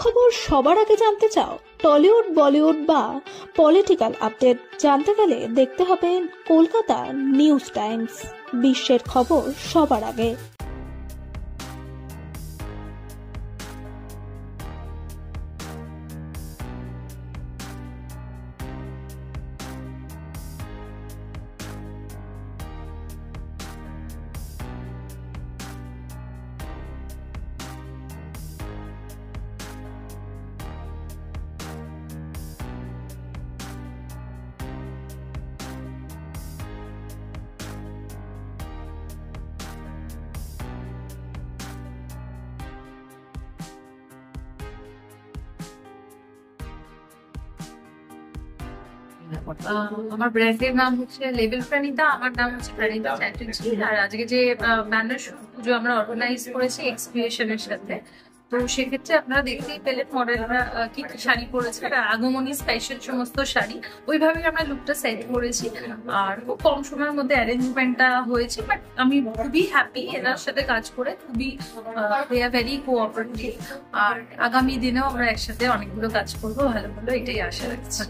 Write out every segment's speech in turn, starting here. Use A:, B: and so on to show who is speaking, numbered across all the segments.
A: খবর সবার আগে জানতে চাও? টলিউড, বলিউড বা পলিটিক্যাল আপডেট জানতে গেলে দেখতে হবে কলকাতা নিউজ টাইমস। বিশ্বের খবর সবার আগে।
B: আমার ব্র্যান্ডের নাম হচ্ছে লেবেল প্রাণিতা। আমার নাম হচ্ছে প্রাণিতা চ্যাটার্জি। আর আজকে যে ব্যানার পুজো আমরা অর্গানাইজ করেছি এক্সক্রিয়েশনের সাথে, তো সেক্ষেত্রে আপনারা দেখতেই পেলেন মডেলরা কি কি শাড়ি পরেছে। আর আগমনী স্পেশাল সমস্ত শাড়ি, ওইভাবেই আমরা লুকটা সেট করেছি। আর খুব কম সময়ের মধ্যে অ্যারেঞ্জমেন্টটা হয়েছে, বাট আমি খুবই হ্যাপি এনার সাথে কাজ করে। খুবই দে আর ভেরি কোঅপারেটিভ। আর আগামী দিনেও আমরা একসাথে অনেকগুলো কাজ করবো ভালো ভালো, এটাই আশা রাখছি।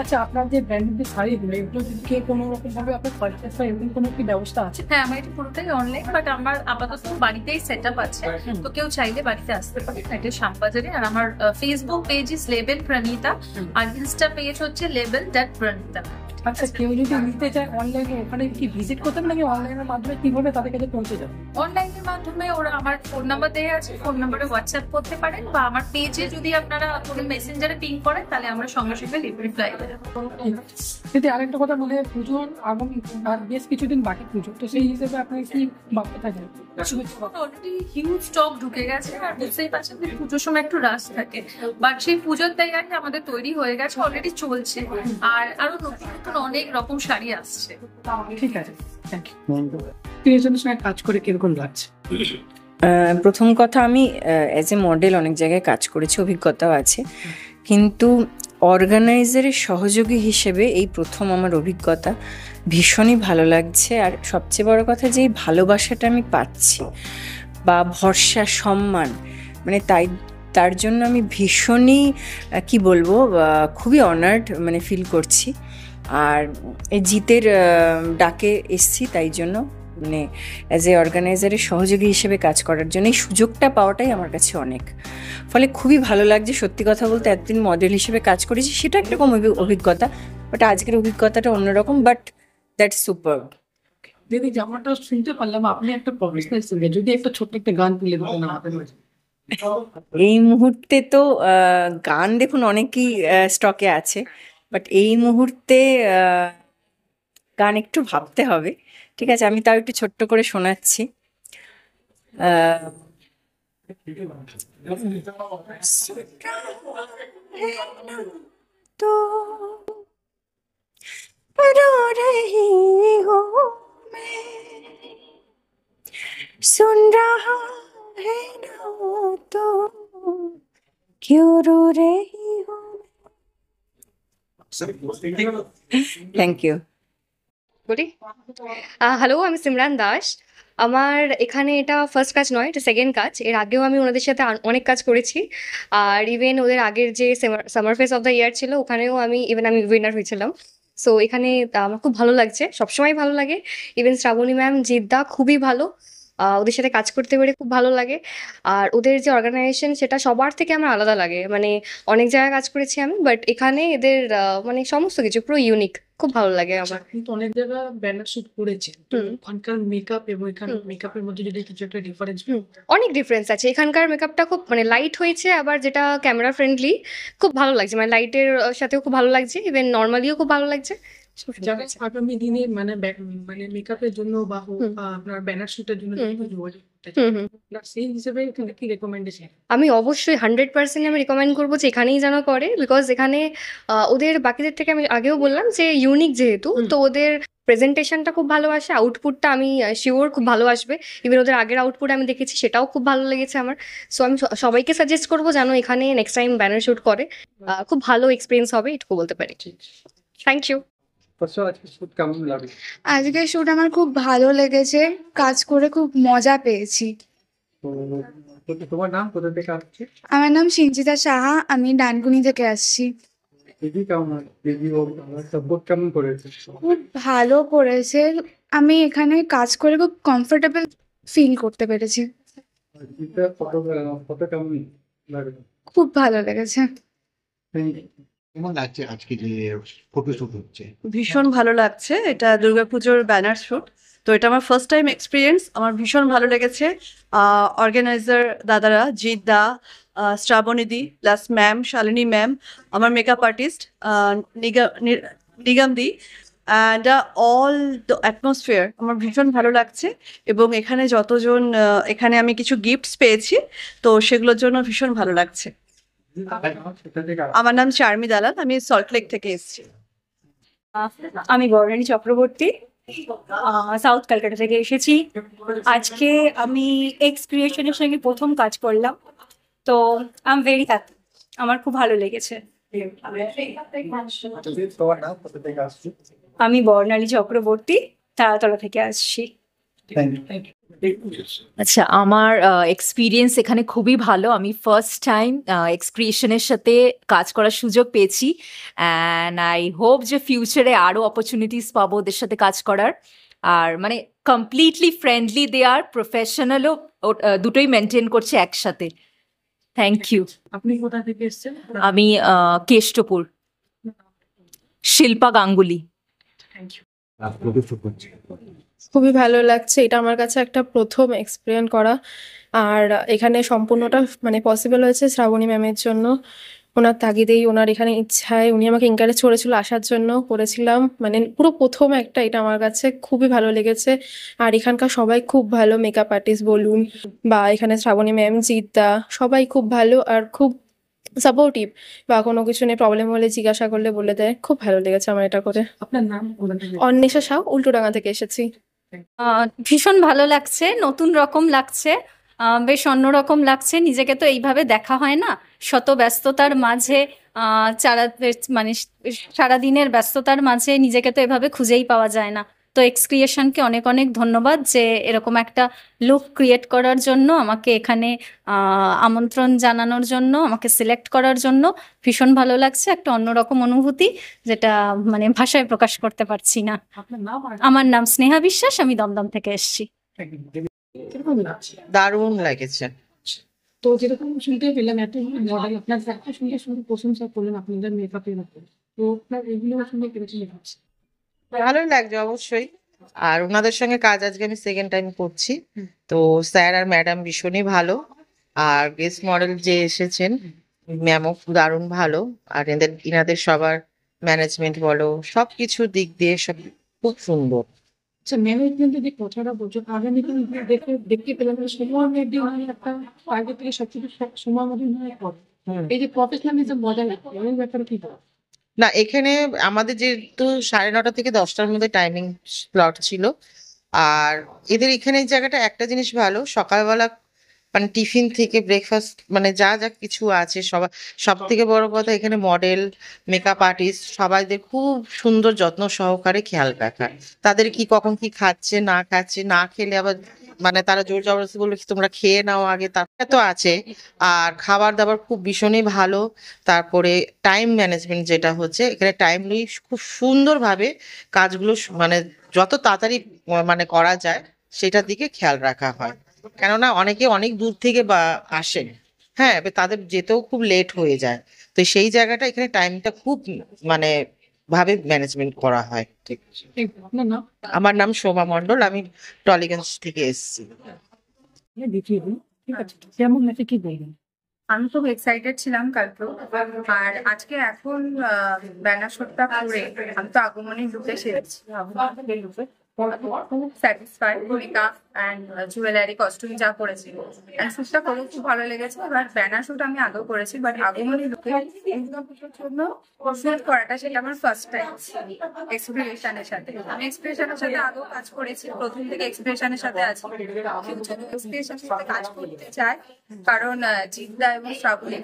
C: আচ্ছা, আপনার যে ব্র্যান্ডের যে শাড়িগুলো, এগুলো যদি কেউ কোনো রকম ভাবে আপনার পারচেজ হয়, এরকম কোনো কি ব্যবস্থা আছে?
B: হ্যাঁ, আমার এটা পুরোটাই অনলাইন, বাট আমার আপাতত বাড়িতেই সেট আপ আছে। তো কেউ চাইলে বাড়িতে আসতে পারে। এটা শ্যামবাজারে। আর আমার ফেসবুক পেজ ইস লেবেল প্রণীতা, আর ইনস্টা পেজ হচ্ছে লেবেল.প্রণীতা।
C: আচ্ছা, কেউ যদি নিতে চায় অনলাইনে, ওখানে কি ভিজিট করতে হবে নাকি অনলাইনের মাধ্যমে কিভাবে তাদের কাছে পৌঁছে যাবে?
B: অনলাইনের মাধ্যমে ওরা আমার ফোন নাম্বার দেওয়া আছে, ফোন নাম্বারে হোয়াটসঅ্যাপ করতে পারেন, বা আমার পেজে যদি আপনারা কোনো মেসেঞ্জারে পিং করেন তাহলে আমরা সঙ্গে সঙ্গে রিপ্লাই দেবো।
C: যদি আরেকটা কথা বলে, পুজোর আগামী আর বেশ কিছুদিন বাকি পুজো, তো সেই হিসেবে আপনার কি ভাবতে থাকেন?
B: অলরেডি হিউজ স্টক ঢুকে গেছে, আর বুঝতেই পারছেন যে পুজোর সময় একটু রাশ থাকে, বাট সেই পুজোর তৈরি আমাদের তৈরি হয়ে গেছে, অলরেডি চলছে। আর আরো নতুন নতুন অনেক রকম শাড়ি আসছে।
C: ঠিক আছে, থ্যাংক ইউ। ক্রিয়েশনের সঙ্গে কাজ করে কিরকম লাগছে?
D: প্রথম কথা, আমি অ্যাজ এ মডেল অনেক জায়গায় কাজ করেছি, অভিজ্ঞতাও আছে, কিন্তু অর্গানাইজারের সহযোগী হিসেবে এই প্রথম আমার অভিজ্ঞতা। ভীষণই ভালো লাগছে। আর সবচেয়ে বড় কথা যে এই ভালোবাসাটা আমি পাচ্ছি, বা ভরসা, সম্মান, মানে তার জন্য আমি ভীষণই কি বলবো, খুবই অনার্ড মানে ফিল করছি। আর এই জিতের ডাকে এসছি, তাই জন্য মানে অ্যাজ এ অর্গানাইজারের সহযোগী হিসেবে কাজ করার জন্য এই সুযোগটা পাওয়াটাই আমার কাছে অনেক। ফলে খুবই ভালো লাগছে। সত্যি কথা বলতে, এতদিন মডেল হিসেবে কাজ করেছি, সেটা একরকম অভিজ্ঞতা, বাট আজকের অভিজ্ঞতাটা অন্যরকম, বাট দ্যাটস সুপার।
C: দিদি, যেমনটা শুনতে পারলাম আপনি একটা প্রফেশনাল সিঙ্গার, যদি একটা ছোট্ট একটা গান তুলে দিতেন আমাদের মাঝে।
D: এই মুহূর্তে তো গান দেখুন অনেকই স্টকে আছে, বাট এই মুহূর্তে গান একটু ভাবতে হবে। ঠিক আছে, আমি তাও একটু ছোট্ট করে শোনাচ্ছি। তো रो रही हूँ मैं, सुन रहा है ना तो क्यों रो रही हूँ? Thank you.
E: বলি, হ্যালো, আমি সিমরান দাস। আমার এখানে এটা ফার্স্ট কাজ নয়, এটা সেকেন্ড কাজ। এর আগেও আমি ওনাদের সাথে অনেক কাজ করেছি। আর ইভেন ওদের আগের যে summer face of the year ছিল, ওখানেও আমি উইনার হয়েছিলাম। সো এখানে আমার খুব ভালো লাগছে, সবসময় ভালো লাগে। ইভেন শ্রাবণী ম্যাম, জিদ্দা খুবই ভালো, ওদের সাথে কাজ করতে পেরে খুব ভালো লাগে। আর ওদের যে অর্গানাইজেশন, সেটা সবার থেকে আমার আলাদা লাগে। মানে অনেক জায়গায় কাজ করেছি আমি, বাট এখানে এদের মানে সমস্ত কিছু পুরো ইউনিক, খুব ভালো লাগে আমার।
C: কিন্তু অনেক জায়গা ব্যানার শুট করেছে, তো ওখানকার মেকআপ এবং এখানকার মেকআপের মধ্যে যদি কিছু একটা ডিফারেন্স?
E: অনেক ডিফারেন্স আছে। এখানকার মেকআপটা খুব মানে লাইট হয়েছে, আবার যেটা ক্যামেরা ফ্রেন্ডলি, খুব ভালো লাগছে। মানে লাইটের সাথেও খুব ভালো লাগছে, ইভেন নর্মালিও খুব ভালো লাগছে।
C: আগামী দিনে মানে মেকআপের জন্য বা আপনার ব্যানার শুটের জন্য যোগাযোগ সেই হিসেবে কি রেকমেন্ডেশন?
E: আমি অবশ্যই 100% আমি রিকমেন্ড করবো যে এখানেই যেন করে, বিকজ এখানে ওদের বাকিদের থেকে, আমি আগেও বললাম যে ইউনিক যেহেতু, তো ওদের প্রেজেন্টেশনটা খুব ভালো আসে, আউটপুটটা আমি শিওর খুব ভালো আসবে। ইভেন ওদের আগের আউটপুট আমি দেখেছি, সেটাও খুব ভালো লেগেছে আমার। সো আমি সবাইকে সাজেস্ট করবো যেন এখানে নেক্সট টাইম ব্যানার শুট করে। খুব ভালো এক্সপিরিয়েন্স হবে, এটুকু বলতে পারি। Thank you.
F: আজকের শুট আমার খুব ভালো লেগেছে, কাজ করে খুব মজা পেয়েছি।
C: তোমার নাম, কোথা থেকে আসছে?
F: আমার নাম সিঞ্জিতা সাহা, আমি ডানকুনি থেকে আসছি।
C: দিদি কেমন? দিদি সাপোর্ট কেমন করেছে?
F: খুব ভালো করেছে, আমি এখানে কাজ করে খুব কমফোর্টেবল ফিল করতে পেরেছি।
C: দিদিটা ফটো কেমন লাগে?
F: খুব ভালো লেগেছে।
G: কেমন লাগছে আজকে যে ফটো শুট হচ্ছে?
H: ভীষণ ভালো লাগছে, এটা দুর্গাপুজোর ব্যানার শুট, তো এটা আমার ফার্স্ট টাইম এক্সপিরিয়েন্স। আমার ভীষণ ভালো লেগেছে। অর্গানাইজার দাদারা, জিৎ দা, শ্রাবণীদি প্লাস ম্যাম, শালিনী ম্যাম, আমার makeup artist Nigam the, and all the atmosphere আমার ভীষণ ভালো লাগছে। এবং এখানে যতজন এখানে আমি কিছু গিফটস পেয়েছি, তো সেগুলোর জন্য ভীষণ ভালো লাগছে। আমার নাম চার্মি দালাল, আমি সল্টলেক থেকে এসেছি।
I: আমি বর্ণালী চক্রবর্তী, সাউথ কলকাতা থেকে এসেছি। আজকে আমি এক্স ক্রিয়েশনের সঙ্গে প্রথম কাজ করলাম, তো আই এম ভেরি হ্যাপি, আমার খুব ভালো লেগেছে।
C: তোমার নাম, কোথা থেকে আসছে?
I: আমি বর্ণালী চক্রবর্তী, তারাতলা থেকে আসছি।
J: আচ্ছা, আমার এক্সপিরিয়েন্স এখানে খুবই ভালো। আমি ফার্স্ট টাইম এক্সক্রিয়েশনের সাথে কাজ করার সুযোগ পেয়েছি, অ্যান্ড আই হোপ যে ফিউচারে আরও অপরচুনিটিস পাবো ওদের সাথে কাজ করার। আর মানে কমপ্লিটলি ফ্রেন্ডলি, দে আর প্রফেশনালও, দুটোই মেনটেন করছে একসাথে। Thank you.
C: আপনি কোথা থেকে এসেছেন?
J: আমি Keshtopur, Shilpa Ganguly.
C: Thank you.
G: Photo shoot হচ্ছে,
K: খুবই ভালো লাগছে, এটা আমার কাছে একটা প্রথম এক্সপিরিয়েন্স করা। আর এখানে সম্পূর্ণটা মানে পসিবল হয়েছে শ্রাবণী ম্যামের জন্য, ওনার তাগিদেই, ওনার এখানে ইচ্ছায় উনি আমাকে এনকারেজ করেছিল আসার জন্য, করেছিলাম। মানে পুরো প্রথম একটা, এটা আমার কাছে খুবই ভালো লেগেছে। আর এখানকার সবাই খুব ভালো, মেকআপ আর্টিস্ট বলুন বা এখানে শ্রাবণী ম্যাম, জিদ্দা, সবাই খুব ভালো আর খুব সাপোর্টিভ, বা কোনো কিছু নিয়ে প্রবলেম হলে জিজ্ঞাসা করলে বলে দেয়। খুব ভালো লেগেছে আমার এটা করে।
C: আপনার নাম, কোথা থেকে?
K: অন্বেষা সাউ, উল্টোডাঙ্গা থেকে এসেছি।
I: ভীষণ ভালো লাগছে, নতুন রকম লাগছে, বেশ অন্যরকম লাগছে। নিজেকে তো এইভাবে দেখা হয় না, শত ব্যস্ততার মাঝে, মানে সারাদিনের ব্যস্ততার মাঝে নিজেকে তো এভাবে খুঁজেই পাওয়া যায় না। তো এক্স ক্রিয়েশনকে অনেক অনেক ধন্যবাদ যে এরকম একটা লুক ক্রিয়েট করার জন্য, আমাকে এখানে আমন্ত্রণ জানানোর জন্য, আমাকে সিলেক্ট করার জন্য। ভীষণ ভালো লাগছে, একটা অন্যরকম অনুভূতি যেটা মানে ভাষায় প্রকাশ করতে পারছি না।
C: আপনার নাম?
I: আমার নাম স্নেহা বিশ্বাস, আমি দমদম থেকে এসেছি।
C: কিরকম লাগছে?
L: দারুণ লেগেছে।
C: তো যেরকম শুনতে পেলাম, এত মডেল আপনার একটা শুনতে শুধু প্রশংসা করলেন আপনাদের মেকআপের উপর, তো আপনার এগুলো শুনে কিরকম লাগছে?
L: ভালোই লাগছে অবশ্যই। আর ওনাদের সঙ্গে কাজ আজকে আমি সেকেন্ড টাইম করছি, তো স্যার আর ম্যাডাম ভীষণই ভালো। আর গেস্ট মডেল যে এসেছেন ম্যামও দারুণ ভালো। আর ইনাদের সবার ম্যানেজমেন্ট বলো, সবকিছু দিক দিয়ে সব খুব সুন্দর।
C: আচ্ছা, ম্যানেজমেন্টের যে কথাটা বলছো, আগামী দিন দেখতে পেলাম সময় মেয়েটি একটা আগে থেকে সবকিছু সময় মতো করে, এই যে প্রফেশনালিজম বজায় রাখা, এই ব্যাপারে কি বলবো?
L: না, এখানে আমাদের যেহেতু 9:30 থেকে 10টার মধ্যে টাইমিং স্লট ছিল। আর এদের এখানে এই জায়গাটা একটা জিনিস ভালো, সকালবেলা মানে টিফিন থেকে ব্রেকফাস্ট মানে যা যা কিছু আছে সব থেকে বড় কথা এখানে মডেল, মেকআপ আর্টিস্ট সবাইদের খুব সুন্দর যত্ন সহকারে খেয়াল রাখা। তাদের কি কখন কি খাচ্ছে না খাচ্ছে, না খেলে আবার মানে তারা জোর জবরদস্তি বলবে কি তোমরা খেয়ে নাও আগে, তারপরে তো আছে। আর খাবার দাবার খুব ভীষণই ভালো। তারপরে টাইম ম্যানেজমেন্ট যেটা হচ্ছে এখানে টাইমলি খুব সুন্দরভাবে কাজগুলো মানে যত তাড়াতাড়ি মানে করা যায় সেটার দিকে খেয়াল রাখা হয়। কেননা অনেকে অনেক দূর থেকে বা আসেন, হ্যাঁ, এবার তাদের যেতেও খুব লেট হয়ে যায়। তো সেই জায়গাটা এখানে টাইমটা খুব মানে ভাবে ম্যানেজমেন্ট করা হয়। ঠিক আছে।
C: আপনার নাম?
L: আমার নাম শোভা মণ্ডল, আমি টলিগঞ্জ থেকে এসেছি।
C: দেখিয়ে দিন, ঠিক আছে? কেমন লাগছে কি বলবেন?
B: আমি খুব এক্সাইটেড ছিলাম কালকে, আর আজকে এখন ব্যানার শুটটা করে আমি তো আগমনী লুকে সেরেছি, খুব satisfy. Makeup and jewellery costume যা করেছি, অ্যান্ড শ্যুটটা করেও খুব ভালো লেগেছে। এবার ব্যানার শ্যুট আমি আগেও করেছি, বাট আগমনী লুকে দুর্গাপুজোর জন্য শ্যুট করাটা সেটা আমার ফার্স্ট টাইম এক্সপ্রেশনের সাথে। আমি এক্সপ্রেশনের সাথে আগেও কাজ করেছি, প্রথম থেকে এক্সপ্রেশনের সাথে আছি, ফিউচারে এক্সপ্রেশনের সাথে কাজ করতে চাই, কারণ জিদ্দা এবং শ্রাবণী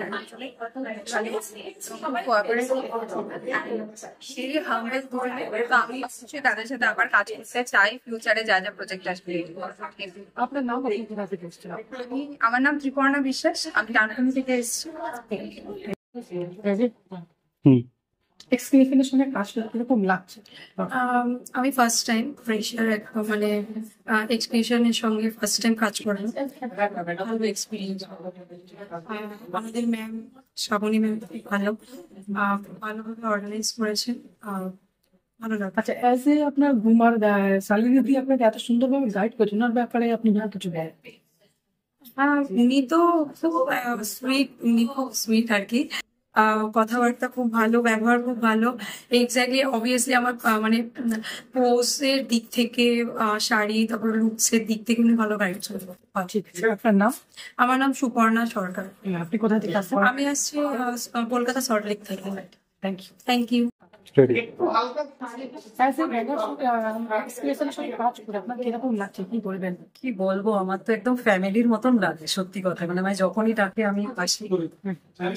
B: সেই হাম্বেল ধরনের, তো আমি তাদের সাথে আবার কাজ করতে চাই ফিউচারে যা যা প্রজেক্ট আসবে।
C: আপনার নাম আপনি কোথা থেকে এসেছেন?
M: আমার নাম ত্রিপর্ণা বিশ্বাস, আমি ডানকুনি থেকে এসেছি।
C: এক্সপিরিয়েন্সের সঙ্গে কাজ করতে কিরকম লাগছে?
M: আমি ফার্স্ট টাইম ফ্রেশার মানে এক্সপিরিয়েন্সের সঙ্গে ফার্স্ট টাইম কাজ করলাম, ভালো এক্সপিরিয়েন্স। আমাদের ম্যাম শ্রাবণী ম্যাম খুব ভালোভাবে অর্গানাইজ করেছেন, ভালো লাগে।
C: আচ্ছা, অ্যাজ এ আপনার ঘুমার শালিনী দি আপনাকে এত সুন্দরভাবে গাইড করছেন, ওনার ব্যাপারে আপনি যা কিছু বলেন।
M: উনি তো খুব সুইট, উনি খুব সুইট আর কি, কথাবার্তা খুব ভালো, ব্যবহার খুব ভালো। এক্স্যাক্টলি অবভিয়াসলি আমার মানে পোজের দিক থেকে, শাড়ি, তারপর লুকসের দিক থেকে উনি ভালো গাইড করবে।
C: ঠিক আছে, আপনার নাম?
M: আমার নাম সুপর্ণা সরকার।
C: আপনি কোথা থেকে আসছেন?
M: আমি আসছি কলকাতা সল্টলেক থেকে।
C: Thank you.
M: Thank you.
C: কি বলবো, আমার তো একদম ফ্যামিলির মতন লাগে, সত্যি কথা। মানে আমি যখনই ডাকে আমি আসি।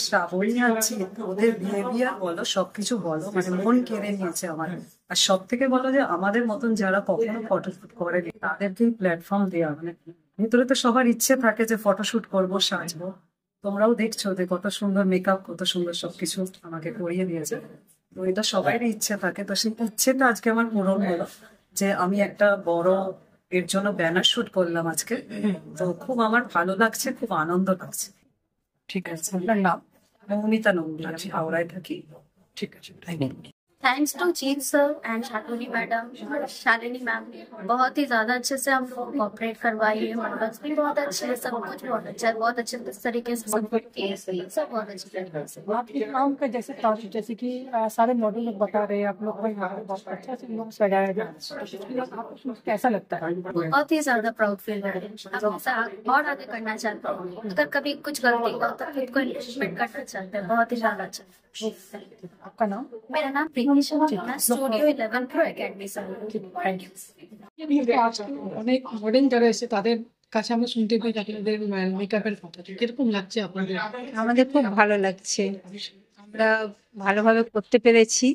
C: শ্রাবণী আছি, ওদের বিহেভিয়ার বলো, সবকিছু বলো, মানে মন কেড়ে নিয়েছে আমার। আর সব থেকে বলো যে আমাদের মতন যারা কখনো ফটোশুট করেনি তাদেরকেই প্ল্যাটফর্ম দেওয়া। মানে ভিতরে তো সবার ইচ্ছে থাকে যে ফটোশুট করবো, সাজবো। তোমরাও দেখছো যে কত সুন্দর মেকআপ, কত সুন্দর সবকিছু আমাকে করিয়ে দিয়েছে। তো এটা সবারই ইচ্ছে থাকে, তো সেই ইচ্ছেটা আজকে আমার পূরণ হলো যে আমি একটা বড় এর জন্য ব্যানার শুট করলাম আজকে। তো খুব আমার ভালো লাগছে, খুব আনন্দ লাগছে। ঠিক আছে, আপনার নাম? মৌমিতা নন্দী, আমি হাওড়ায় থাকি। ঠিক আছে, thank you.
N: Thanks to Jeet sir and Shalini madam और शालिनी मैम, बहुत ही ज़्यादा अच्छे से हम लोग कोऑपरेट करवाई है। मॉडल्स भी बहुत अच्छे हैं, सब कुछ बहुत अच्छा है, बहुत अच्छे तरीके से सब बहुत अच्छे तरीके से।
C: आपके काम का जैसे तारीफ, जैसे कि सारे मॉडल लोग बता रहे हैं आप लोग को यहाँ पे बहुत अच्छा से लोग सजाया गया, आपको कैसा लगता है?
N: बहुत ही ज़्यादा प्राउड फील हो रहा है। अब ऐसा और आगे करना चाहता हूँ, अगर कभी कुछ गलती हो तो खुद को इम्प्रूवमेंट करना चाहते हैं। बहुत ही ज़्यादा अच्छा।
C: आपका नाम?
N: मेरा नाम प्रीति शर्मा, स्टूडियो 11 प्रो एकेडमी से।
C: Thank you. অনেক মডেল যারা এসে তাদের কাছে আমরা শুনতে পাই আপনাদের মেকআপের কথা, কিরকম লাগছে আপনাদের?
O: আমাদের খুব ভালো লাগছে, আমরা ভালোভাবে করতে পেরেছি,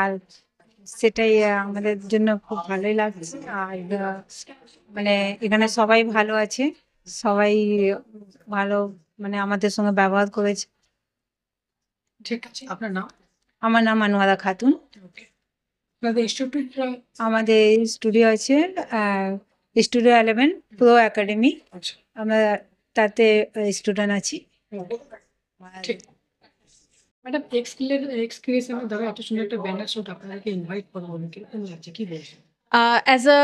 O: আর সেটাই আমাদের জন্য খুব ভালোই লাগছে। আর মানে এখানে সবাই ভালো আছে, সবাই ভালো মানে আমাদের সঙ্গে ব্যবহার করেছে।
C: ঠিক আছে, আপনার নাম?
O: আমার নাম আনোয়ারা খাতুন। আমাদের স্টুডিও আছে স্টুডিও 11 প্রো একাডেমি, আমরা তাতে স্টুডেন্ট আছি।
C: ম্যাডাম, এক্সক্রিয়েশনের দ্বারা এত সুন্দর একটা ব্যানার শুট আপনাদেরকে ইনভাইট করবো, কিরকম লাগছে, কি বলছেন?
P: As a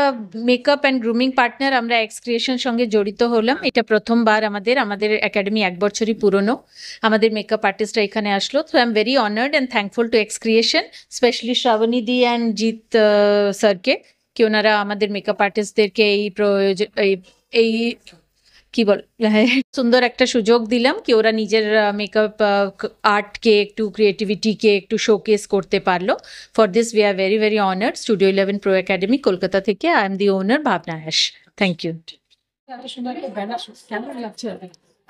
P: makeup and grooming partner আমরা এক্সক্রিয়েশন সঙ্গে জড়িত হলাম। এটা প্রথমবার আমাদের একাডেমি 1 বছরই পুরনো। আমাদের মেকআপ আর্টিস্টরা এখানে আসলো, তো I am very honoured and thankful to excreation, specially Shrabani di and Jeet স্যারকে, কি ওনারা আমাদের মেকআপ আর্টিস্টদেরকে এই কি বল সুন্দর একটা সুযোগ দিলাম কি ওরা নিজের মেকআপ আর্টকে একটু ক্রিয়েটিভিটিকে একটু শোকেস করতে পারলো। For this we are very very honoured. Studio 11 pro academy Kolkata থেকে আই এম দি ওনার ভাবনা হ্যাস। Thank you.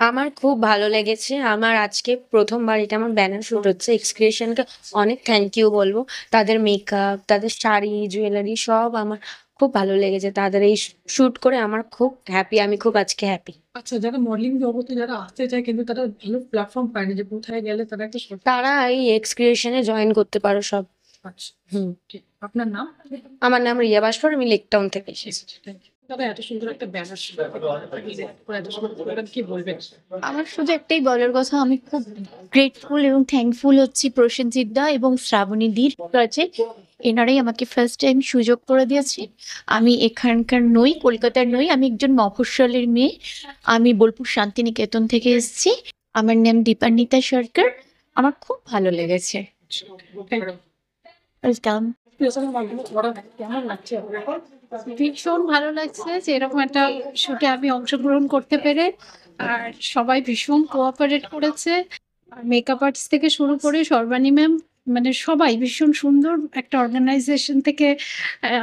Q: আমার খুব ভালো লেগেছে। আমার আজকে প্রথমবার এটা আমার ব্যানার শুট হচ্ছে। এক্সক্রিয়েশনকে অনেক থ্যাংক ইউ বলবো। তাদের মেকআপ, তাদের শাড়ি, জুয়েলারি সব আমার খুব ভালো লেগেছে। তাদের এই শুট করে আমার খুব হ্যাপি, আমি খুব আজকে হ্যাপি।
C: আচ্ছা, যারা মডেলিং জগতে যারা আসতে চায় কিন্তু তারা ভালো প্ল্যাটফর্ম পায় না, যে কোথায় গেলে তারা একটা
Q: তারা এই এক্সক্রিয়েশনে জয়েন করতে পারো সব।
C: আচ্ছা, আপনার নাম?
Q: আমার নাম রিয়া ভাস্কর, আমি লেক টাউন থেকে এসেছি।
C: দাদা, এত সুন্দর একটা ব্যানার কি বলবেন?
R: আমার শুধু একটাই বলার কথা, আমি খুব গ্রেটফুল এবং থ্যাঙ্কফুল হচ্ছি প্রসেনজিৎ দা এবং শ্রাবণী দির কাছে। এনারাই আমাকে ফার্স্ট টাইম সুযোগ করে দিয়েছে। আমি এখানকার নই, কলকাতার নই, আমি একজন মফস্বলের মেয়ে। আমি বোলপুর শান্তিনিকেতন থেকে এসেছি। আমার নাম দীপান্বিতা সরকার। আমার খুব ভালো লেগেছে। ওয়েলকাম।
C: কেমন লাগছে?
S: ভীষণ ভালো লাগছে যে এরকম একটা শুটে আমি অংশগ্রহণ করতে পেরে। আর সবাই ভীষণ কোঅপারেট করেছে, মেকআপ আর্টিস্ট থেকে শুরু করে সর্বাণী ম্যাম, মানে সবাই ভীষণ সুন্দর একটা অর্গানাইজেশন থেকে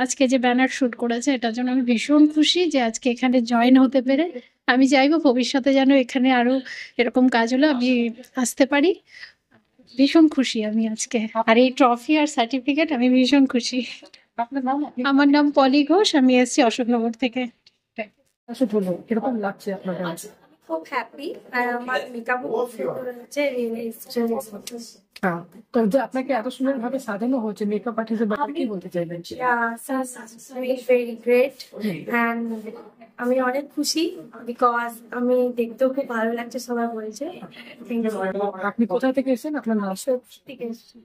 S: আজকে যে ব্যানার শুট করেছে, এটার জন্য আমি ভীষণ খুশি যে আজকে এখানে জয়েন হতে পেরে। আমি চাইবো ভবিষ্যতে যেন এখানে আরো এরকম কাজ হলে আমি আসতে পারি। ভীষণ খুশি আমি আজকে, আর এই ট্রফি আর সার্টিফিকেট আমি ভীষণ খুশি।
C: আপনার নাম?
S: আমার নাম পলি ঘোষ, আমি এসেছি অশোকনগর থেকে।
T: শুট হলো কিরকম লাগছে আপনার কাছে?
U: খুব হ্যাপি আর আমার মেকআপ হচ্ছে
T: হ্যাঁ, তো যে আপনাকে এত সুন্দর ভাবে সাজানো হচ্ছে, মেকআপ আর্টিস্টের ব্যাপারে কি বলতে চাইবেন?
U: ভেরি গ্রেট অ্যান্ড আমি অনেক খুশি বিকজ আমি দেখতেও খুব ভালো লাগছে, সবাই বলছে।
T: আপনি কোথা থেকে এসেছেন? আপনার নাম?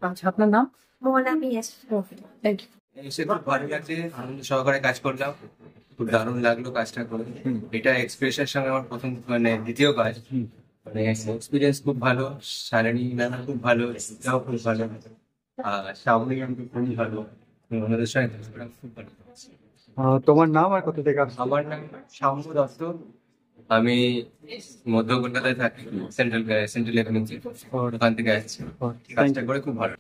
T: আচ্ছা, আপনার নাম?
U: মোহনা মিয়াস।
T: Thank you.
V: এসে খুব ভালো লাগছে, আনন্দ সহকারে কাজ করলাম, খুব দারুণ লাগলো কাজটা করে। এটা এক্সপ্রেশনের সঙ্গে আমার প্রথম মানে দ্বিতীয় কাজ, মানে এক্সপিরিয়েন্স খুব ভালো। শালিনী ম্যাম খুব ভালো, এটাও খুব ভালো, আর শ্রাবণী ম্যাম খুবই ভালো, ওনাদের সঙ্গে কাজ করা খুব ভালো।
W: তোমার নাম আর কোথা থেকে আসছো?
V: আমার নাম শাম্ভু দত্ত, আমি মধ্য কলকাতায় থাকি, সেন্ট্রাল এভিনিউ, ওখান থেকে আসছি। কাজটা করে খুব ভালো।